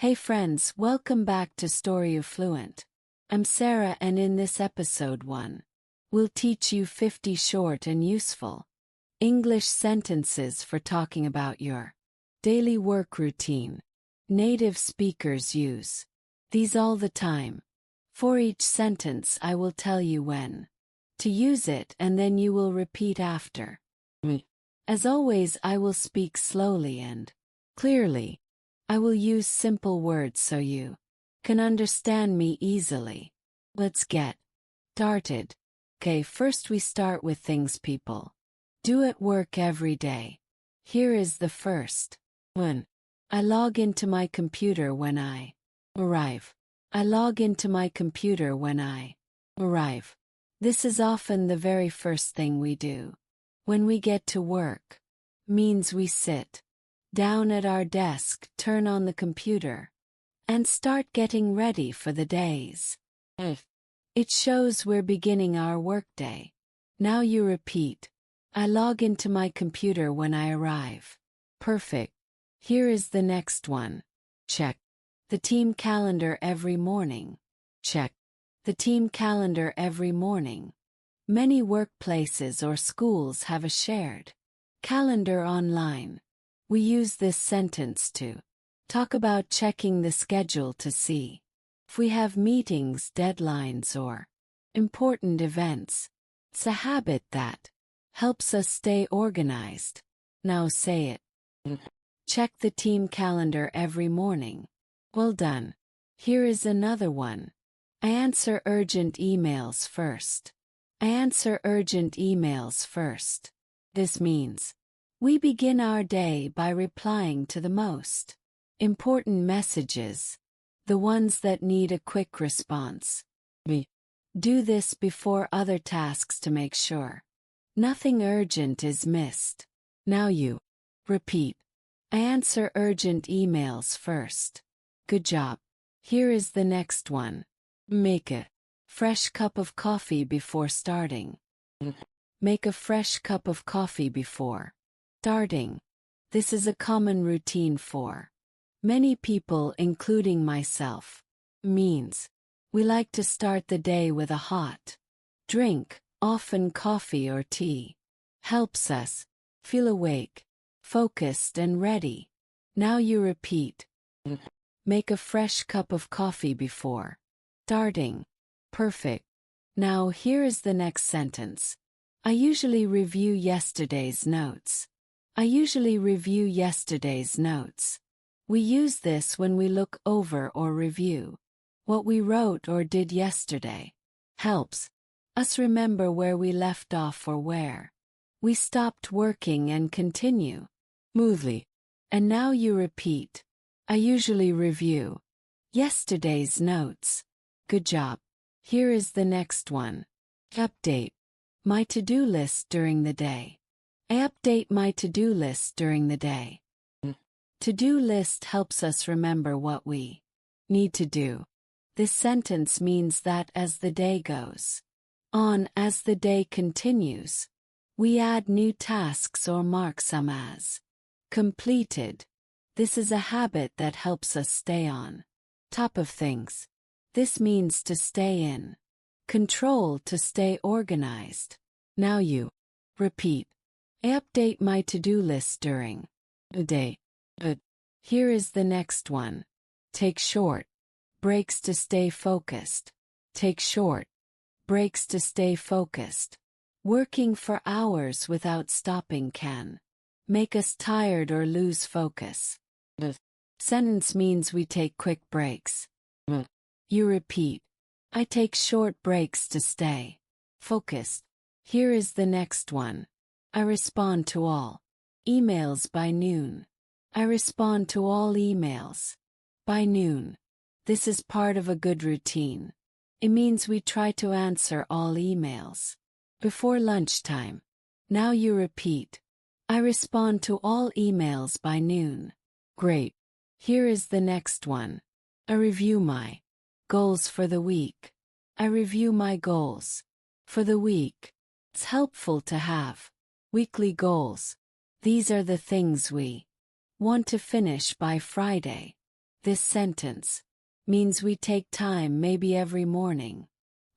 Hey friends, welcome back to Story of Fluent. I'm Sarah, and in this episode 1, we'll teach you 50 short and useful English sentences for talking about your daily work routine. Native speakers use these all the time. For each sentence I will tell you when to use it, and then you will repeat after me. As always, I will speak slowly and clearly. I will use simple words so you can understand me easily. Let's get started. Okay, first we start with things people do at work every day. Here is the first one. I log into my computer when I arrive. I log into my computer when I arrive. This is often the very first thing we do when we get to work. Means we sit down at our desk, turn on the computer, and start getting ready for the days. It shows we're beginning our workday. Now you repeat. I log into my computer when I arrive. Perfect. Here is the next one. Check the team calendar every morning. Check the team calendar every morning. Many workplaces or schools have a shared calendar online. We use this sentence to talk about checking the schedule to see if we have meetings, deadlines, or important events. It's a habit that helps us stay organized. Now say it. Check the team calendar every morning. Well done. Here is another one. I answer urgent emails first. I answer urgent emails first. This means we begin our day by replying to the most important messages, the ones that need a quick response. We do this before other tasks to make sure nothing urgent is missed. Now you repeat. I answer urgent emails first. Good job. Here is the next one. Make a fresh cup of coffee before starting. Make a fresh cup of coffee before starting. This is a common routine for many people, including myself. Means we like to start the day with a hot drink, often coffee or tea. Helps us feel awake, focused, and ready. Now you repeat. Make a fresh cup of coffee before starting. Perfect. Now here is the next sentence. I usually review yesterday's notes. I usually review yesterday's notes. We use this when we look over or review what we wrote or did yesterday. Helps us remember where we left off or where we stopped working and continue smoothly. And now you repeat. I usually review yesterday's notes. Good job. Here is the next one. Update my to-do list during the day. I update my to-do list during the day. To-do list helps us remember what we need to do. This sentence means that as the day goes on, as the day continues, we add new tasks or mark some as completed. This is a habit that helps us stay on top of things. This means to stay in control, to stay organized. Now you repeat. I update my to-do list during the day. Here is the next one. Take short breaks to stay focused. Take short breaks to stay focused. Working for hours without stopping can make us tired or lose focus. The sentence means we take quick breaks. You repeat. I take short breaks to stay focused. Here is the next one. I respond to all emails by noon. I respond to all emails by noon. This is part of a good routine. It means we try to answer all emails before lunchtime. Now you repeat. I respond to all emails by noon. Great. Here is the next one. I review my goals for the week. I review my goals for the week. It's helpful to have weekly goals. These are the things we want to finish by Friday. This sentence means we take time, maybe every morning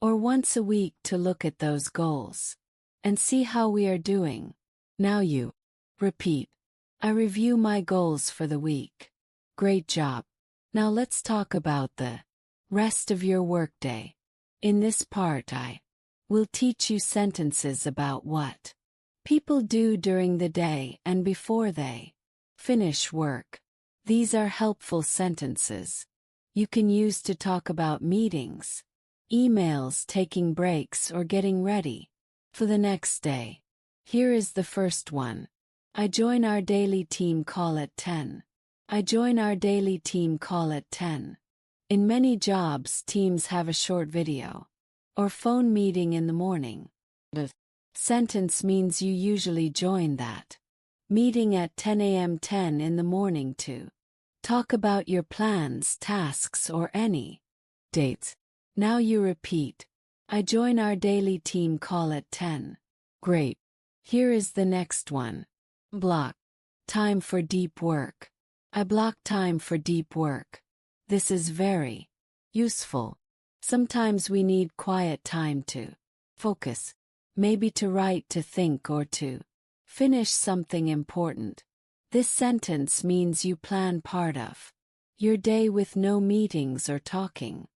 or once a week, to look at those goals and see how we are doing. Now you repeat. I review my goals for the week. Great job. Now let's talk about the rest of your workday. In this part, I will teach you sentences about what people do during the day and before they finish work. These are helpful sentences you can use to talk about meetings, emails, taking breaks, or getting ready for the next day. Here is the first one. I join our daily team call at 10. I join our daily team call at 10. In many jobs, teams have a short video or phone meeting in the morning. The sentence means you usually join that meeting at 10 a.m. 10 in the morning to talk about your plans, tasks, or any dates. Now you repeat. I join our daily team call at 10. Great. Here is the next one. Block time for deep work. I block time for deep work. This is very useful. Sometimes we need quiet time to focus, maybe to write, to think, or to finish something important. This sentence means you plan part of your day with no meetings or talking,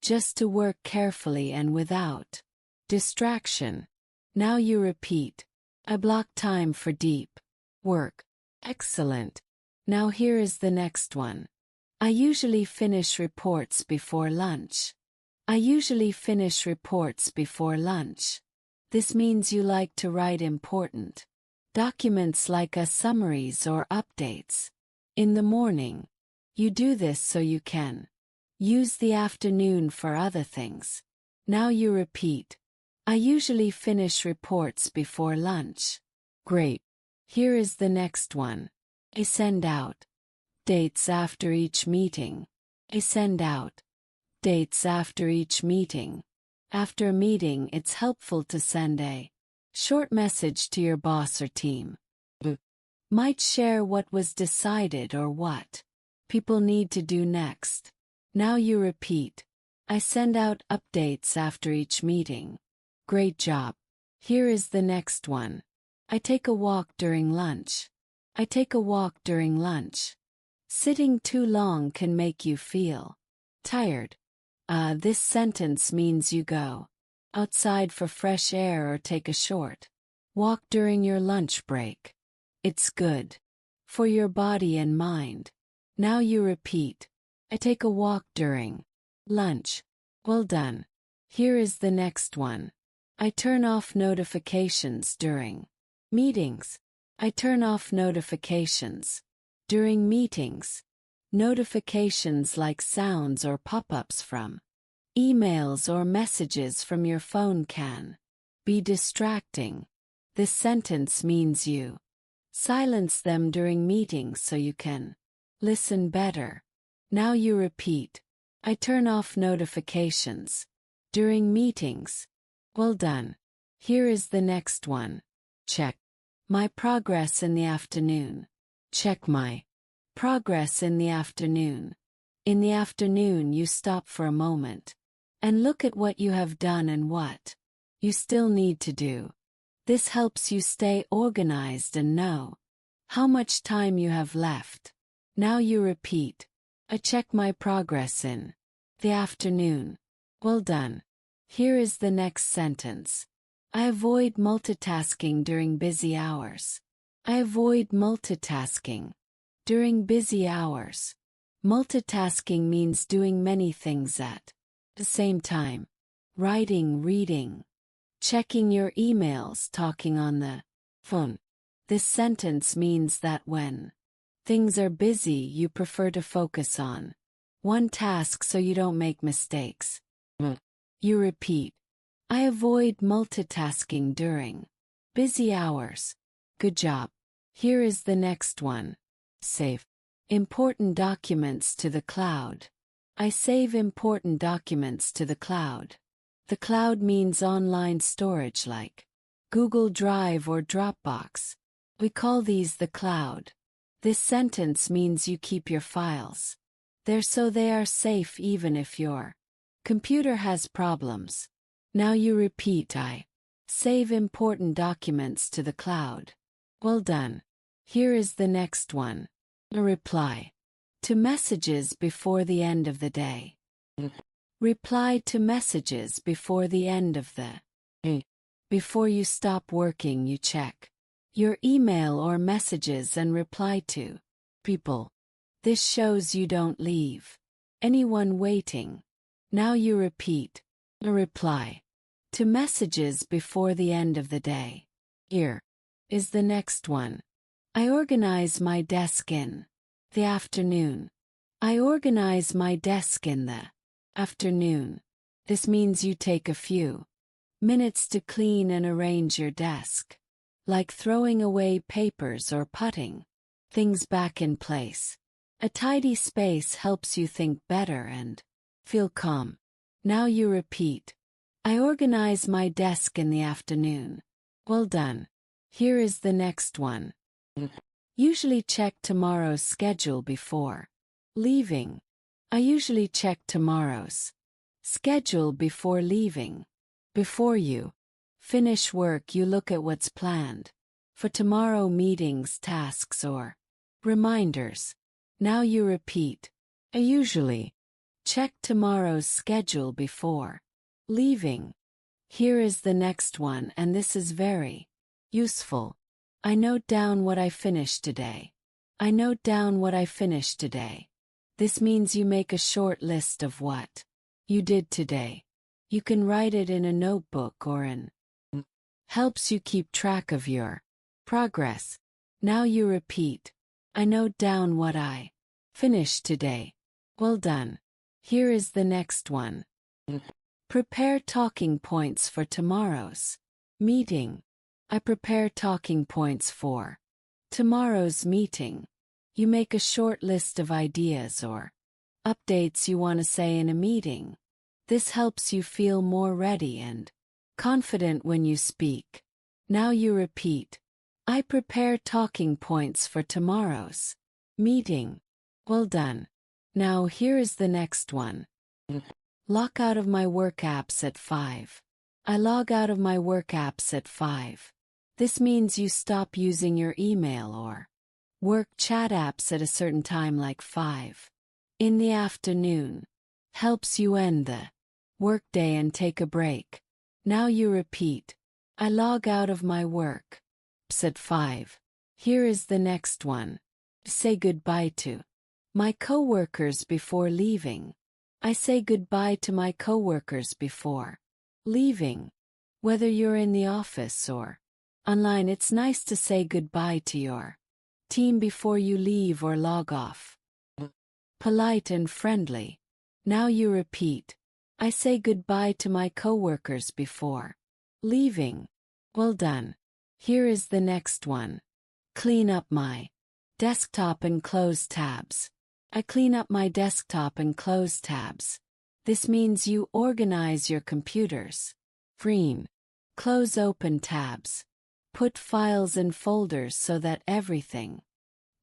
just to work carefully and without distraction. Now you repeat. I block time for deep work. Excellent. Now here is the next one. I usually finish reports before lunch. I usually finish reports before lunch. This means you like to write important documents like summaries or updates in the morning. You do this so you can use the afternoon for other things. Now you repeat. I usually finish reports before lunch. Great. Here is the next one. I send out dates after each meeting. I send out dates after each meeting. After a meeting, it's helpful to send a short message to your boss or team. Might share what was decided or what people need to do next. Now you repeat. I send out updates after each meeting. Great job. Here is the next one. I take a walk during lunch. I take a walk during lunch. Sitting too long can make you feel tired. This sentence means you go outside for fresh air or take a short walk during your lunch break. It's good for your body and mind. Now you repeat. I take a walk during lunch. Well done. Here is the next one. I turn off notifications during meetings. I turn off notifications during meetings. Notifications like sounds or pop-ups from emails or messages from your phone can be distracting. This sentence means you silence them during meetings so you can listen better. Now you repeat. I turn off notifications during meetings. Well done. Here is the next one. Check my progress in the afternoon. Check my progress in the afternoon. In the afternoon, you stop for a moment and look at what you have done and what you still need to do. This helps you stay organized and know how much time you have left. Now you repeat. I check my progress in the afternoon. Well done. Here is the next sentence. I avoid multitasking during busy hours. I avoid multitasking during busy hours. Multitasking means doing many things at the same time. Writing, reading, checking your emails, talking on the phone. This sentence means that when things are busy, you prefer to focus on one task so you don't make mistakes. You repeat. I avoid multitasking during busy hours. Good job. Here is the next one. Save important documents to the cloud. I save important documents to the cloud. The cloud means online storage like Google Drive or Dropbox. We call these the cloud. This sentence means you keep your files They're so they are safe even if your computer has problems. Now you repeat I save important documents to the cloud. Well done. Here is the next one. A reply to messages before the end of the day. Reply to messages before the end of the day. Before you stop working, you check your email or messages and reply to people. This shows you don't leave anyone waiting. Now you repeat a reply to messages before the end of the day. Here is the next one. I organize my desk in the afternoon. I organize my desk in the afternoon. This means you take a few minutes to clean and arrange your desk, like throwing away papers or putting things back in place. A tidy space helps you think better and feel calm. Now you repeat, I organize my desk in the afternoon. Well done. Here is the next one. Usually check tomorrow's schedule before leaving. I usually check tomorrow's schedule before leaving. Before you finish work, you look at what's planned for tomorrow, meetings, tasks, or reminders. Now you repeat, I usually check tomorrow's schedule before leaving. Here is the next one, and this is very useful. I note down what I finished today. I note down what I finished today. This means you make a short list of what you did today. You can write it in a notebook or in helps you keep track of your progress. Now you repeat, I note down what I finished today. Well done. Here is the next one. Prepare talking points for tomorrow's meeting. I prepare talking points for tomorrow's meeting. You make a short list of ideas or updates you want to say in a meeting. This helps you feel more ready and confident when you speak. Now you repeat, I prepare talking points for tomorrow's meeting. Well done. Now here is the next one. Log out of my work apps at 5. I log out of my work apps at 5. This means you stop using your email or work chat apps at a certain time, like 5 in the afternoon. Helps you end the workday and take a break. Now you repeat, I log out of my work apps at 5. Here is the next one. Say goodbye to my coworkers before leaving. I say goodbye to my coworkers before leaving. Whether you're in the office or online, it's nice to say goodbye to your team before you leave or log off. Polite and friendly. Now you repeat, I say goodbye to my coworkers before leaving. Well done. Here is the next one. Clean up my desktop and close tabs. I clean up my desktop and close tabs. This means you organize your computer's screen. Close open tabs. Put files in folders so that everything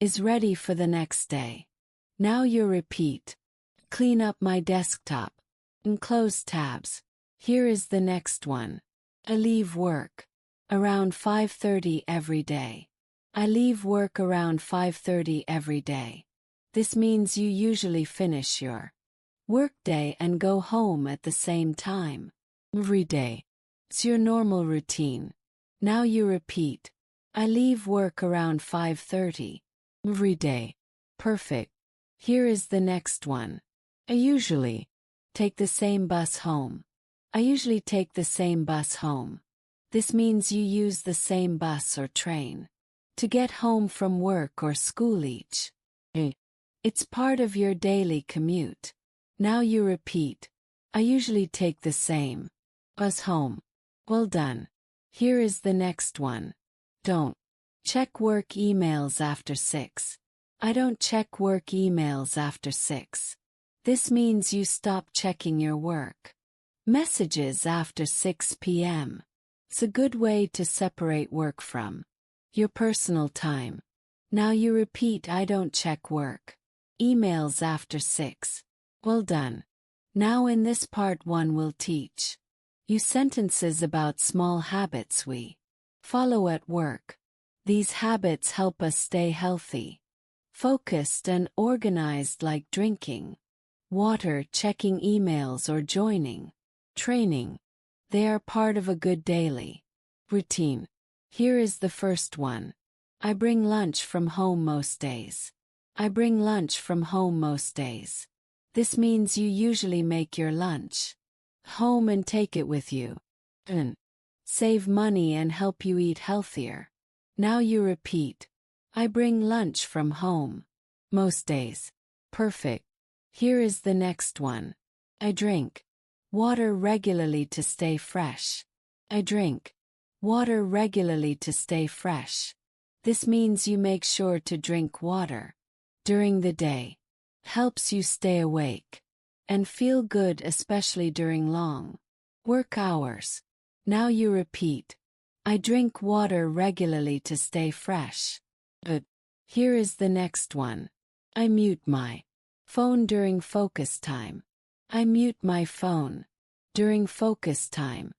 is ready for the next day. Now you repeat, clean up my desktop and close tabs. Here is the next one. I leave work around 5:30 every day. I leave work around 5:30 every day. This means you usually finish your workday and go home at the same time every day. It's your normal routine. Now you repeat, I leave work around 5:30 every day. Perfect. Here is the next one. I usually take the same bus home. I usually take the same bus home. This means you use the same bus or train to get home from work or school each day. It's part of your daily commute. Now you repeat, I usually take the same bus home. Well done. Here is the next one. Don't check work emails after 6. I don't check work emails after 6. This means you stop checking your work messages after 6 p.m. It's a good way to separate work from your personal time. Now you repeat, I don't check work emails after 6. Well done. Now in this part 1 we'll teach you sentences about small habits we follow at work. These habits help us stay healthy, focused and organized, like drinking water, checking emails or joining training. They are part of a good daily routine. Here is the first one. I bring lunch from home most days. I bring lunch from home most days. This means you usually make your lunch home and take it with you. And save money and help you eat healthier. Now you repeat. I bring lunch from home most days. Perfect. Here is the next one. I drink water regularly to stay fresh. I drink water regularly to stay fresh. This means you make sure to drink water during the day. Helps you stay awake and feel good, especially during long work hours. Now you repeat. I drink water regularly to stay fresh. Good. Here is the next one. I mute my phone during focus time. I mute my phone during focus time.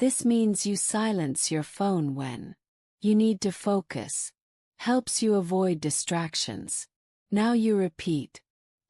This means you silence your phone when you need to focus. Helps you avoid distractions. Now you repeat.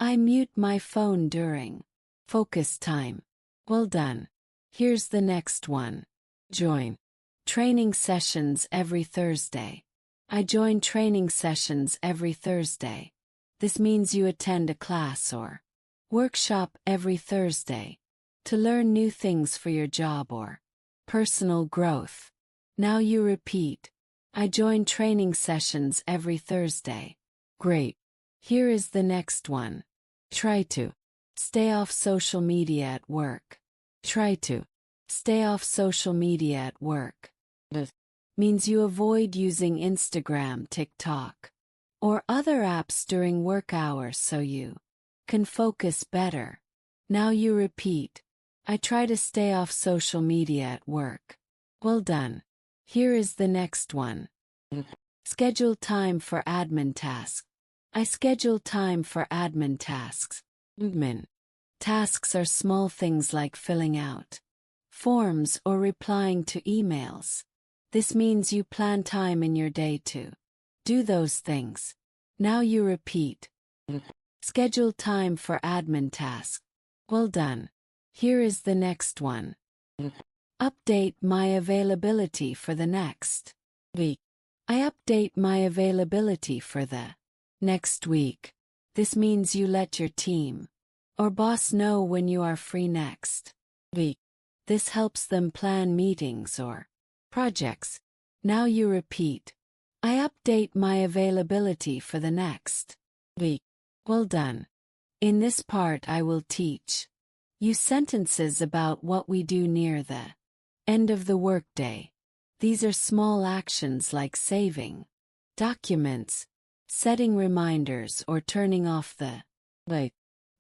I mute my phone during focus time. Well done. Here's the next one. Join training sessions every Thursday. I join training sessions every Thursday. This means you attend a class or workshop every Thursday to learn new things for your job or personal growth. Now you repeat. I join training sessions every Thursday. Great. Here is the next one. Try to stay off social media at work. Try to stay off social media at work. This means you avoid using Instagram, TikTok, or other apps during work hours so you can focus better. Now you repeat. I try to stay off social media at work. Well done. Here is the next one. Schedule time for admin tasks. I schedule time for admin tasks. Admin tasks are small things like filling out forms or replying to emails. This means you plan time in your day to do those things. Now you repeat. Schedule time for admin tasks. Well done. Here is the next one. Update my availability for the next week. I update my availability for the next week. This means you let your team or boss know when you are free next week. This helps them plan meetings or projects. Now you repeat. I update my availability for the next week. Well done. In this part I will teach you sentences about what we do near the end of the workday. These are small actions like saving documents, setting reminders, or turning off the light.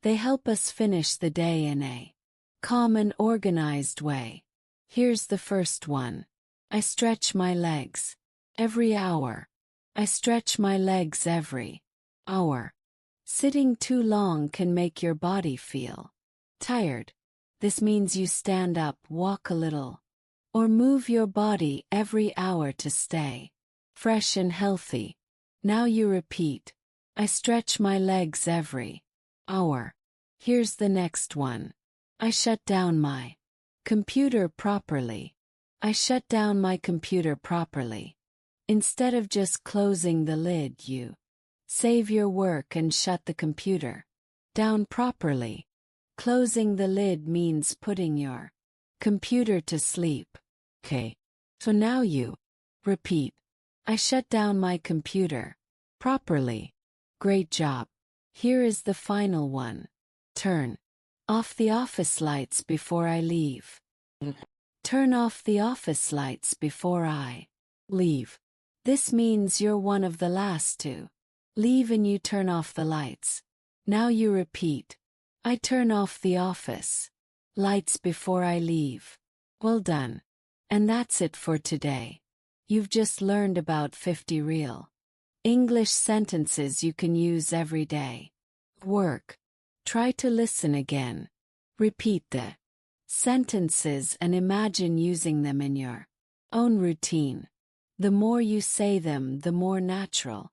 They help us finish the day in a calm and organized way. Here's the first one. I stretch my legs every hour. I stretch my legs every hour. Sitting too long can make your body feel tired. This means you stand up, walk a little, or move your body every hour to stay fresh and healthy. Now you repeat. I stretch my legs every hour. Here's the next one. I shut down my computer properly. I shut down my computer properly. Instead of just closing the lid, you save your work and shut the computer down properly. Closing the lid means putting your computer to sleep. Okay. So now you repeat. I shut down my computer properly. Great job. Here is the final one. Turn off the office lights before I leave. Turn off the office lights before I leave. This means you're one of the last to leave and you turn off the lights. Now you repeat. I turn off the office lights before I leave. Well done. And that's it for today. You've just learned about 50 real English sentences you can use every day. Work. Try to listen again. Repeat the sentences and imagine using them in your own routine. The more you say them, the more natural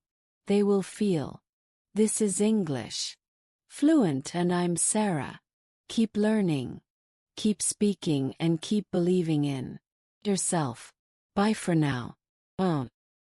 they will feel. This is English Fluent, and I'm Sarah. Keep learning, keep speaking, and keep believing in yourself. Bye for now.